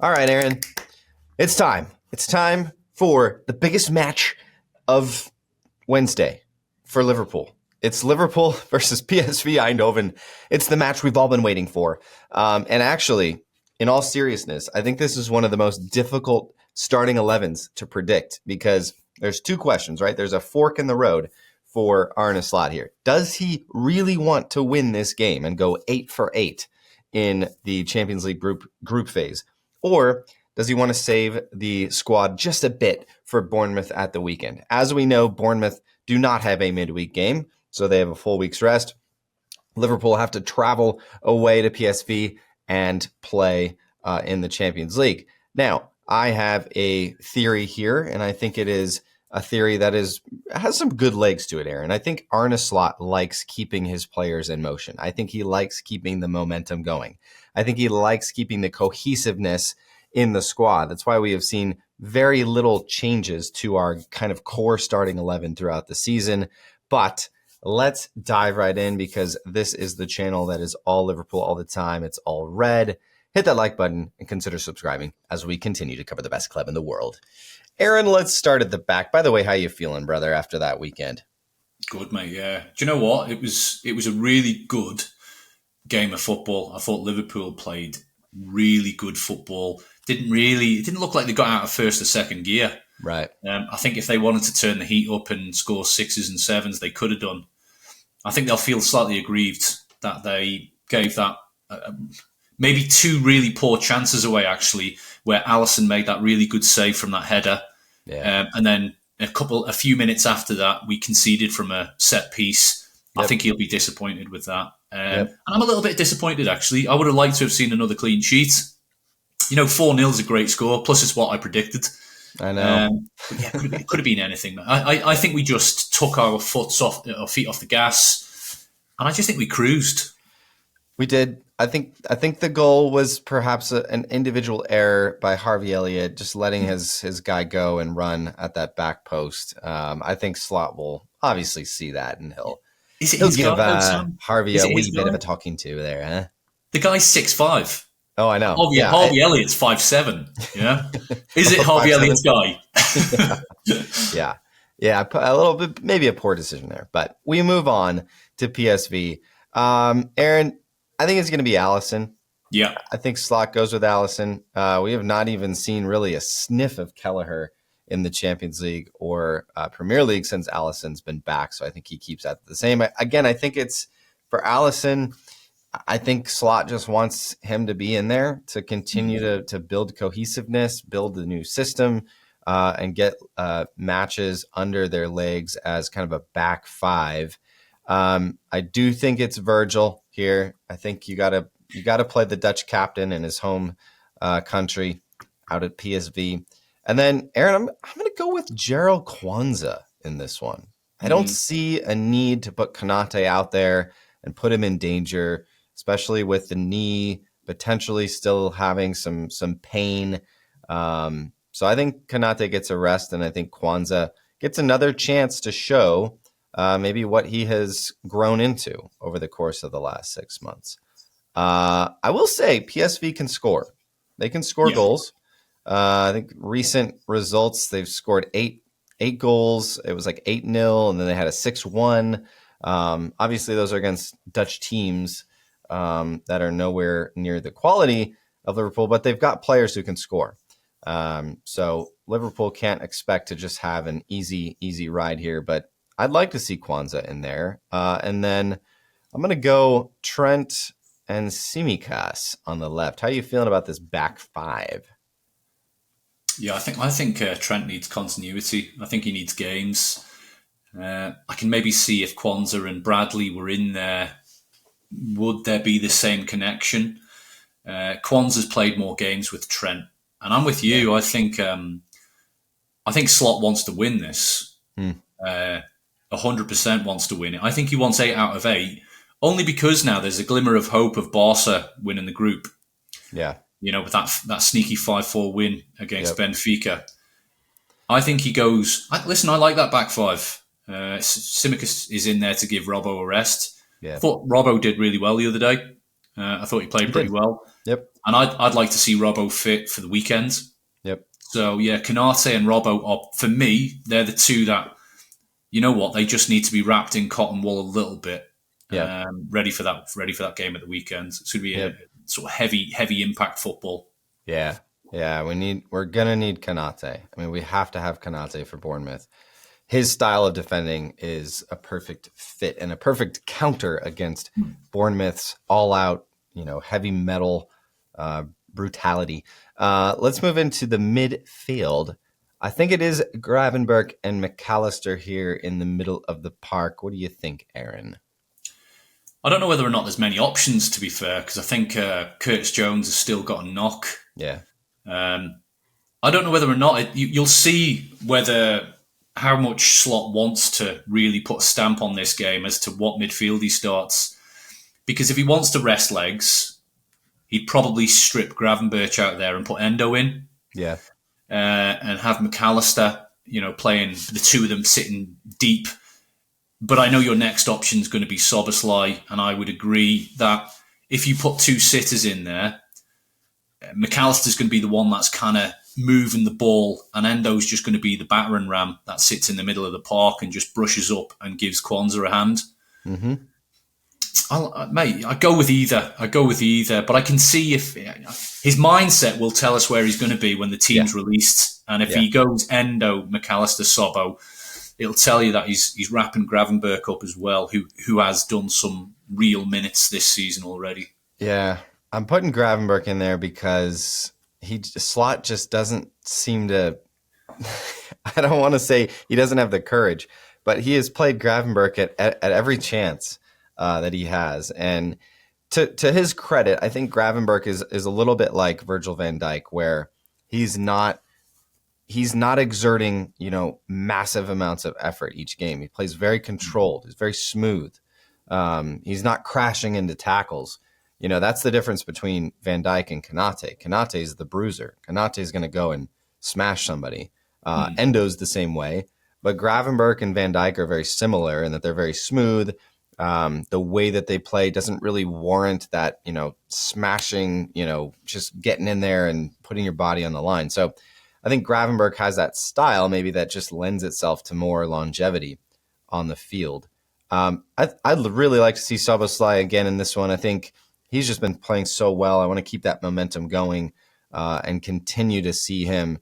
All right, Aaron. It's time. It's time for the biggest match of Wednesday for Liverpool. It's Liverpool versus PSV Eindhoven. It's the match we've all been waiting for. And actually, in all seriousness, I think this is one of the most difficult starting 11s to predict because there's two questions, right? There's a fork in the road for Arne Slot here. Does he really want to win this game and go 8 for 8 in the Champions League group phase? Or does he want to save the squad just a bit for Bournemouth at the weekend? As we know, Bournemouth do not have a midweek game, so they have a full week's rest. Liverpool have to travel away to PSV and play in the Champions League. Now, I have a theory here, and I think it is a theory that has some good legs to it, Aaron. I think Arne Slot likes keeping his players in motion. I think he likes keeping the momentum going. I think he likes keeping the cohesiveness in the squad. That's why we have seen very little changes to our kind of core starting 11 throughout the season. But let's dive right in because this is the channel that is all Liverpool all the time. It's all red. Hit that like button and consider subscribing as we continue to cover the best club in the world. Aaron, let's start at the back. By the way, how you feeling, brother, after that weekend? Good, mate, yeah. Do you know what? It was a really good game of football. I thought Liverpool played really good football. It didn't look like they got out of first or second gear. Right. I think if they wanted to turn the heat up and score 6s and 7s, they could have done. I think they'll feel slightly aggrieved that they gave that maybe two really poor chances away, actually, where Alisson made that really good save from that header. Yeah. And then a few minutes after that, we conceded from a set piece. Yep. I think he'll be disappointed with that. And I'm a little bit disappointed, actually. I would have liked to have seen another clean sheet. 4-0 is a great score, plus it's what I predicted. I know. It could have been anything. I think we just took our feet off the gas, and I just think we cruised. We did. I think the goal was perhaps an individual error by Harvey Elliott, just letting his guy go and run at that back post. I think Slot will obviously see that, and he'll give Harvey a wee bit of a talking to there, huh? The guy's 6'5". Oh, I know. Harvey Elliott's 5'7". Yeah, is it Harvey Elliott's guy? Yeah. A little bit, maybe a poor decision there, but we move on to PSV. Aaron, I think it's going to be Alisson. Yeah, I think Slot goes with Alisson. We have not even seen really a sniff of Kelleher in the Champions League or Premier League since Alisson's been back, so I think he keeps that the same. Again, I think it's for Alisson. I think Slot just wants him to be in there to continue to build cohesiveness, build the new system, and get matches under their legs as kind of a back five. I do think it's Virgil here. I think you gotta play the Dutch captain in his home country out at PSV. And then, Aaron, I'm going to go with Gerald Kwanzaa in this one. I don't see a need to put Konate out there and put him in danger, especially with the knee potentially still having some pain. So I think Konate gets a rest, and I think Kwanzaa gets another chance to show maybe what he has grown into over the course of the last 6 months. I will say PSV can score. They can score goals. I think recent results, they've scored eight goals. It was like 8-0, and then they had a 6-1. Obviously, those are against Dutch teams that are nowhere near the quality of Liverpool, but they've got players who can score. So Liverpool can't expect to just have an easy ride here, but I'd like to see Kwanzaa in there. And then I'm going to go Trent and Tsimikas on the left. How are you feeling about this back five? Yeah, I think Trent needs continuity. I think he needs games. I can maybe see if Kwanzaa and Bradley were in there, would there be the same connection? Kwanzaa's played more games with Trent, and I'm with you. I think Slot wants to win this. 100% wants to win it. I think he wants 8 out of 8, only because now there's a glimmer of hope of Barca winning the group. Yeah. With that sneaky 5-4 win against Benfica. I think he goes, listen, I like that back five. Tsimikas is in there to give Robbo a rest. Yeah. I thought Robbo did really well the other day. I thought he played pretty well. Yep. And I'd like to see Robbo fit for the weekend. Yep. So yeah, Canate and Robbo are, for me, they're the two that, you know what, they just need to be wrapped in cotton wool a little bit, Yep. ready for that game at the weekend. It's going to be a Yep. sort of heavy impact football. Yeah. Yeah. We're going to need Kanate. I mean, we have to have Kanate for Bournemouth. His style of defending is a perfect fit and a perfect counter against Bournemouth's all-out, heavy metal brutality. Let's move into the midfield. I think it is Gravenberch and McAllister here in the middle of the park. What do you think, Aaron? I don't know whether or not there's many options, to be fair, because I think Curtis Jones has still got a knock. Yeah. I don't know whether or not you'll see how much Slot wants to really put a stamp on this game as to what midfield he starts. Because if he wants to rest legs, he'd probably strip Gravenberch out there and put Endo in. Yeah. And have McAllister, playing the two of them sitting deep. But I know your next option is going to be Soboslai, and I would agree that if you put two sitters in there, McAllister's going to be the one that's kind of moving the ball, and Endo's just going to be the battering ram that sits in the middle of the park and just brushes up and gives Kwanzaa a hand. Mm-hmm. I go with either, but I can see if his mindset will tell us where he's going to be when the team's released, and if he goes Endo, McAllister, Sobo, it'll tell you that he's wrapping Gravenberch up as well, who has done some real minutes this season already. Yeah, I'm putting Gravenberch in there because Slot just doesn't seem to. I don't want to say he doesn't have the courage, but he has played Gravenberch at every chance that he has, and to his credit, I think Gravenberch is a little bit like Virgil van Dijk, where he's not exerting, massive amounts of effort each game. He plays very controlled. He's very smooth. He's not crashing into tackles. That's the difference between Van Dijk and Kanate. Kanate is the bruiser. Kanate is going to go and smash somebody. Endo's the same way. But Gravenberch and Van Dijk are very similar in that they're very smooth. The way that they play doesn't really warrant that, smashing, just getting in there and putting your body on the line. So I think Gravenberch has that style, maybe that just lends itself to more longevity on the field. I'd really like to see Soboslai again in this one. I think he's just been playing so well. I want to keep that momentum going and continue to see him,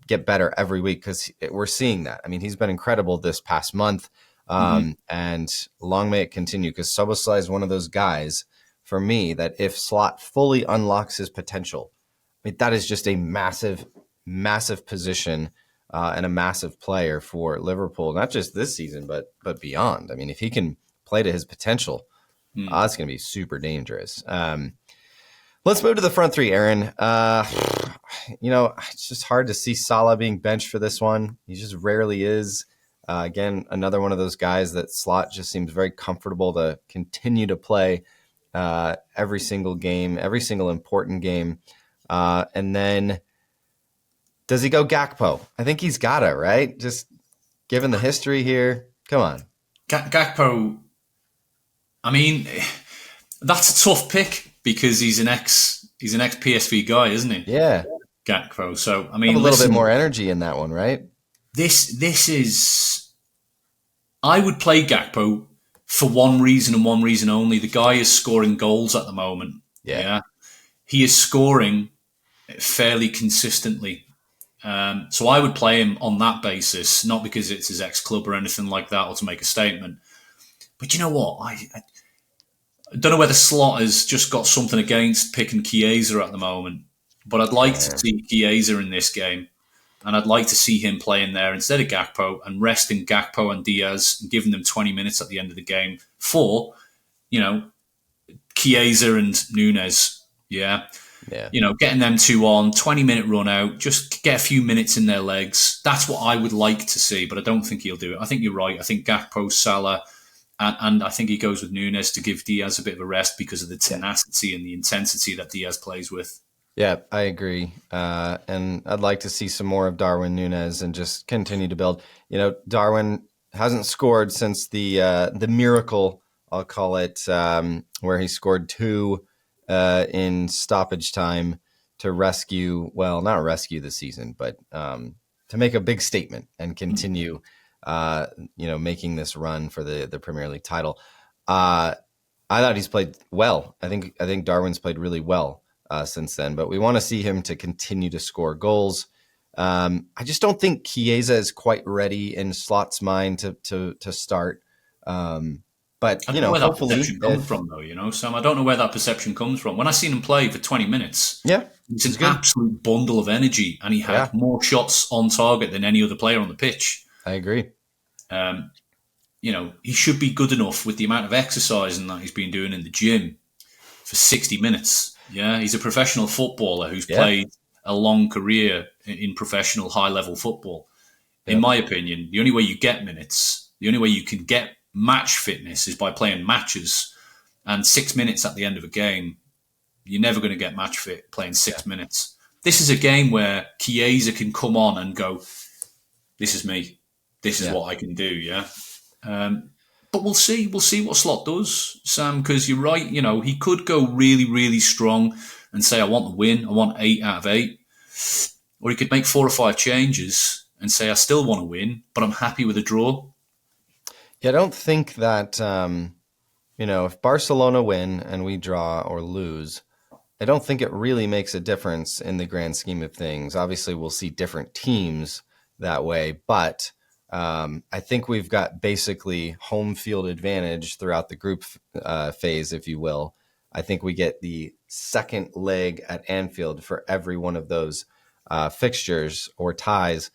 get better every week, because we're seeing that. I mean, he's been incredible this past month, and long may it continue, because Soboslai is one of those guys for me that if Slot fully unlocks his potential, I mean, that is just a massive position and a massive player for Liverpool, not just this season, but beyond. I mean, if he can play to his potential, it's going to be super dangerous. Let's move to the front three, Aaron. It's just hard to see Salah being benched for this one. He just rarely is. Again, another one of those guys that Slot just seems very comfortable to continue to play every single game, every single important game. And then does he go Gakpo? I think he's got to, right? Just given the history here. Come on. Gakpo, I mean, that's a tough pick because he's an ex PSV guy, isn't he? Yeah. Gakpo. So, I mean, have a little bit more energy in that one, right? This is, I would play Gakpo for one reason and one reason only. The guy is scoring goals at the moment. Yeah. He is scoring fairly consistently. So I would play him on that basis, not because it's his ex-club or anything like that or to make a statement. But you know what? I don't know whether Slot has just got something against picking Chiesa at the moment, but I'd like to see Chiesa in this game. And I'd like to see him playing there instead of Gakpo and resting Gakpo and Diaz and giving them 20 minutes at the end of the game for, Chiesa and Nunes. Yeah. Getting them two on, 20-minute run out, just get a few minutes in their legs. That's what I would like to see, but I don't think he'll do it. I think you're right. I think Gakpo, Salah, and I think he goes with Nunes to give Diaz a bit of a rest because of the tenacity and the intensity that Diaz plays with. Yeah, I agree. And I'd like to see some more of Darwin Núñez and just continue to build. Darwin hasn't scored since the miracle, I'll call it, where he scored 2 in stoppage time to rescue, well, not rescue the season, but to make a big statement and continue, making this run for the Premier League title. I thought he's played well. I think Darwin's played really well since then, but we want to see him to continue to score goals. I just don't think Chiesa is quite ready in Slot's mind to start. But I don't know where that hopefully, perception comes from, though. Sam, I don't know where that perception comes from. When I seen him play for 20 minutes, it's an absolute bundle of energy, and he had more shots on target than any other player on the pitch. I agree. He should be good enough with the amount of exercising that he's been doing in the gym for 60 minutes. Yeah, he's a professional footballer who's played a long career in professional high-level football. In my opinion, the only way you get minutes, the only way you can get match fitness is by playing matches. And 6 minutes at the end of a game, you're never going to get match fit playing 6 minutes. This is a game where Chiesa can come on and go, this is me. This is what I can do, but we'll see. We'll see what Slot does, Sam, because you're right. He could go really, really strong and say, I want the win. I want 8 out of 8. Or he could make 4 or 5 changes and say, I still want to win, but I'm happy with a draw. Yeah, I don't think that, if Barcelona win and we draw or lose, I don't think it really makes a difference in the grand scheme of things. Obviously, we'll see different teams that way, but I think we've got basically home field advantage throughout the group phase, if you will. I think we get the second leg at Anfield for every one of those fixtures or ties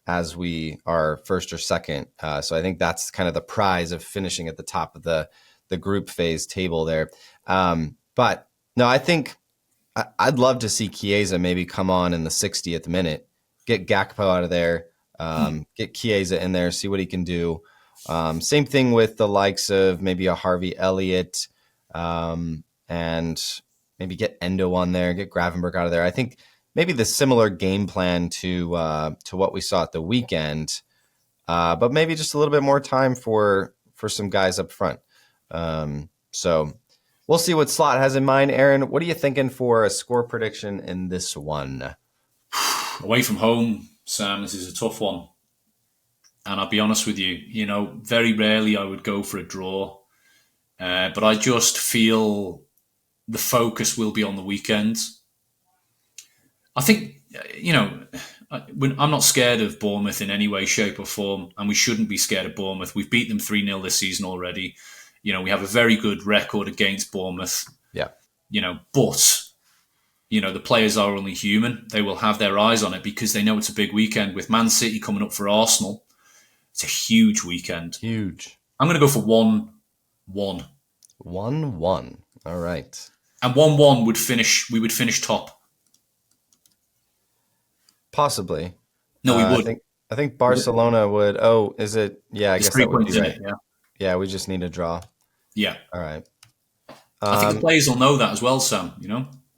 as we are first or second. So I think that's kind of the prize of finishing at the top of the group phase table there. But no, I think I'd love to see Chiesa maybe come on in the 60th minute, get Gakpo out of there, get Chiesa in there, see what he can do. Same thing with the likes of maybe a Harvey Elliott, and maybe get Endo on there, get Gravenberch out of there. I think maybe the similar game plan to what we saw at the weekend, but maybe just a little bit more time for some guys up front. So we'll see what Slot has in mind. Aaron, what are you thinking for a score prediction in this one? Away from home, Sam, this is a tough one. And I'll be honest with you, very rarely I would go for a draw. But I just feel the focus will be on the weekend. I think, I'm not scared of Bournemouth in any way, shape or form, and we shouldn't be scared of Bournemouth. We've beat them 3-0 this season already. We have a very good record against Bournemouth. Yeah. But the players are only human. They will have their eyes on it because they know it's a big weekend with Man City coming up for Arsenal. It's a huge weekend. Huge. I'm going to go for 1-1. 1-1. All right. And 1-1 we would finish top. Possibly. No, we would. I think Barcelona would. Oh, is it? Yeah, I There's guess 3 that would points be in right. it, Yeah, we just need a draw. Yeah. All right. I think the players will know that as well, Sam,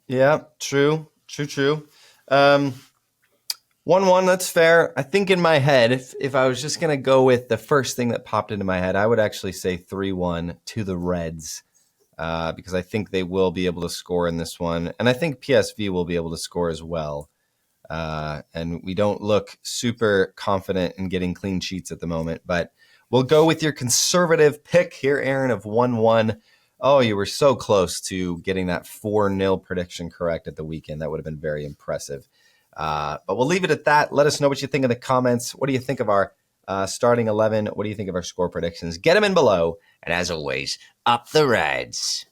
Yeah, true. 1-1, that's fair. I think in my head, if I was just going to go with the first thing that popped into my head, I would actually say 3-1 to the Reds, because I think they will be able to score in this one. And I think PSV will be able to score as well. And we don't look super confident in getting clean sheets at the moment, but we'll go with your conservative pick here, Aaron, of 1-1. Oh, you were so close to getting that 4-0 prediction correct at the weekend. That would have been very impressive. But we'll leave it at that. Let us know what you think in the comments. What do you think of our starting 11? What do you think of our score predictions? Get them in below. And as always, up the Reds.